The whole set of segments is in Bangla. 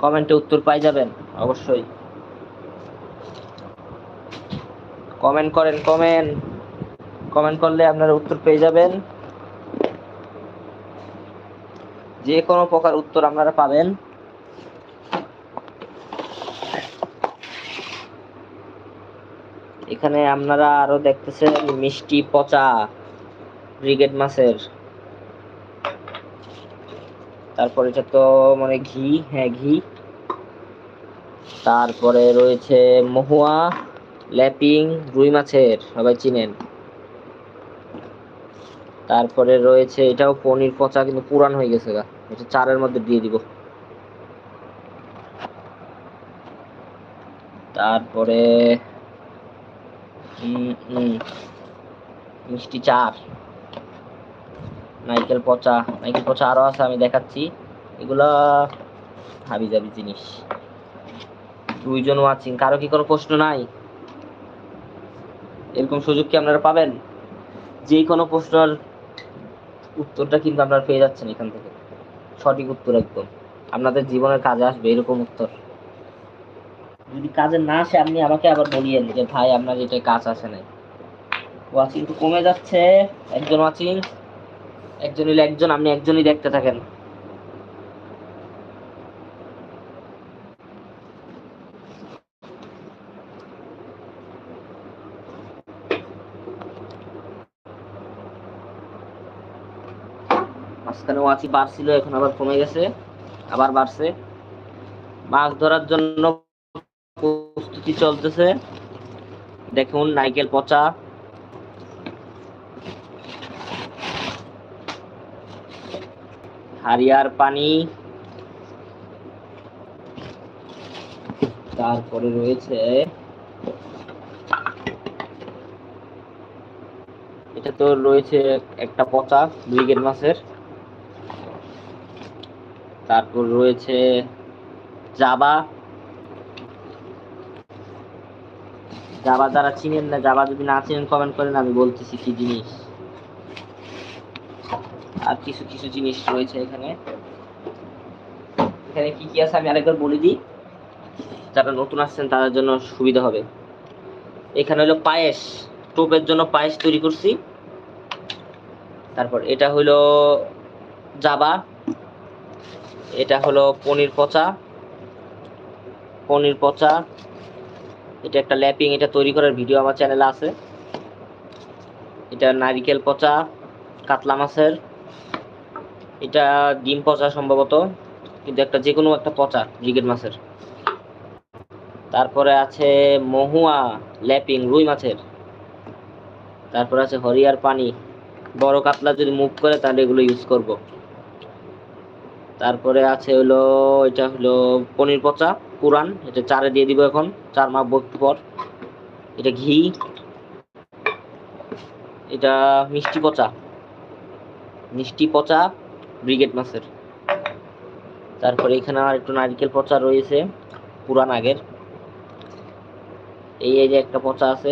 কমেন্টে উত্তর পাই যাবেন অবশ্যই। কমেন্ট করেন, কমেন্ট করলে আপনারা উত্তর পেয়ে যাবেন। যে কোনো প্রকার উত্তর আপনারা পাবেন। এখানে আপনারা আরো দেখতেছেন মিষ্টি পচা ব্রিগেড মাছের। তারপর এটা তো মানে ঘি, হ্যাঁ ঘি। তারপরে রয়েছে মহুয়া ল্যাপিং রুই মাছের, সবাই চিনেন। তারপরে রয়েছে এটাও পনির পচা, কিন্তু পুরান হয়ে গেছে গা, এটা চারের মধ্যে দিয়ে দিব। তারপরে মিষ্টি চার, নাইকেল পচা আরো আছে, আমি দেখাচ্ছি। এগুলা হাবি জাবি জিনিস। 2 জন ওয়াচিং, কারো কি কোনো প্রশ্ন নাই? এরকম সুযোগ কি আপনারা পাবেন? যে কোনো প্রশ্নের উত্তরটা কিন্তু আপনারা পেয়ে যাচ্ছেন এখান থেকে, সঠিক উত্তর একদম আপনাদের জীবনের কাজে আসবে এরকম উত্তর। যদি কাজে না আসে আপনি আমাকে আবার বলিয়েন যে ভাই আপনার এটা কাজ আসে নাই। ওয়াচিং তো কমে যাচ্ছে, একজন ওয়াচিং, একজন হইলে একজন, আপনি একজনই দেখতে থাকেন। মাঝখানে ওয়াচিং বাড়ছিল, এখন আবার কমে গেছে, আবার বাড়ছে। মাছ ধরার জন্য প্রস্তুতি চলতেছে। দেখুন নাইকেল পচা, হারিয়ার পানি, তারপরে রয়েছে এটা তো রয়েছে একটা পচা ব্রিগেড মাছের। তারপর রয়েছে জাবা, যারা চিনেন না, জাবা যদি না চিনেন কমেন্ট করেন, আমি বলতেছি কি জিনিস। আর কিছু কিছু জিনিস রয়েছে এখানে। এখানে কি কি আছে আমি আরেকবার বলে দিই, যারা নতুন আসছেন তাদের জন্য সুবিধা হবে। এখানে হলো পায়েস, টোপের জন্য পায়েস তৈরি করছি। তারপর এটা হলো জাবা, এটা হলো পনির পচা, এটা একটা ল্যাপিং, এটা তৈরি করার ভিডিও আমার চ্যানেলে আছে। এটা নারিকেল পচা কাতলা মাছের, এটা ডিম পচা সম্ভবত, কিন্তু একটা যে কোনো একটা পচা ব্রিগেড মাছের। তারপরে আছে মহুয়া ল্যাপিং রুই মাছের। তারপর আছে হরিয়ার পানি, বড় কাতলা যদি মুভ করে তাহলে এগুলো ইউজ করব। তারপরে আছে হলো এটা হলো পনির পচা পুরান, এটা চারে দিয়ে দিব এখন, 4 মাস একটু পর। এটা ঘি, এটা মিষ্টি পচা ব্রিগেড মাছের। তারপরে এখানে আর একটু নারকেল পচা রয়েছে পুরান আগের। এই যে একটা পচা আছে,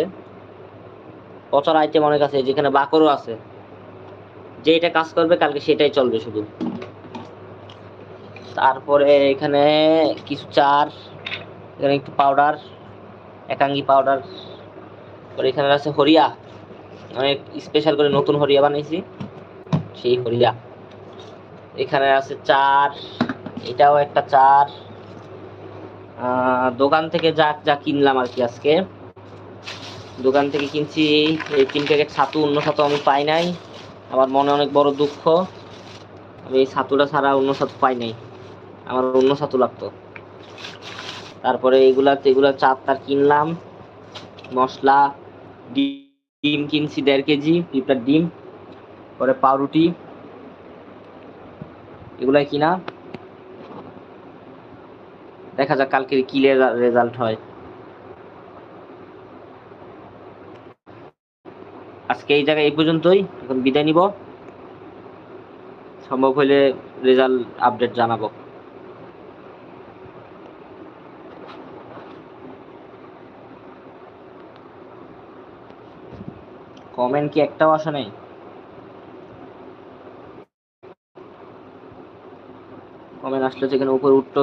পচার আইটেম অনেক আছে, যেখানে বাকরও আছে, যে এটা কাজ করবে কালকে সেটাই চলবে শুধু। তারপরে এখানে কিছু চার, এখানে একটু পাউডার, একাঙ্গি পাউডার। পরে এখানে আছে হরিয়া, অনেক স্পেশাল করে নতুন হরিয়া বানাইছি, সেই হরিয়া। এখানে আছে চার, এটাও একটা চার। দোকান থেকে যা কিনলাম আর কি, আজকে দোকান থেকে কিনছি এই 3 প্যাকেট ছাতু, অন্য ছাতু আমি পাই নাই, আমার মনে অনেক বড় দুঃখ, আমি এই ছাতুটা ছাড়া অন্য ছাতু পাই নাই, আমার অন্য ছাতু লাগতো। তারপরে এগুলা চার তার কিনলাম, মশলা, ডিম কিনছি 1.5 কেজি পিঁপড়ার ডিম, পরে পাউরুটি, এগুলাই কিনা। দেখা যাক কালকে কি রেজাল্ট হয়। আজকে এই জায়গায় এই পর্যন্তই, এখন বিদায় নিব, সম্ভব হলে রেজাল্ট আপডেট জানাবো। কমেন্ট কি একটাও আসে নাই? কমেন্ট আসলে সেখানে উপরে উঠতো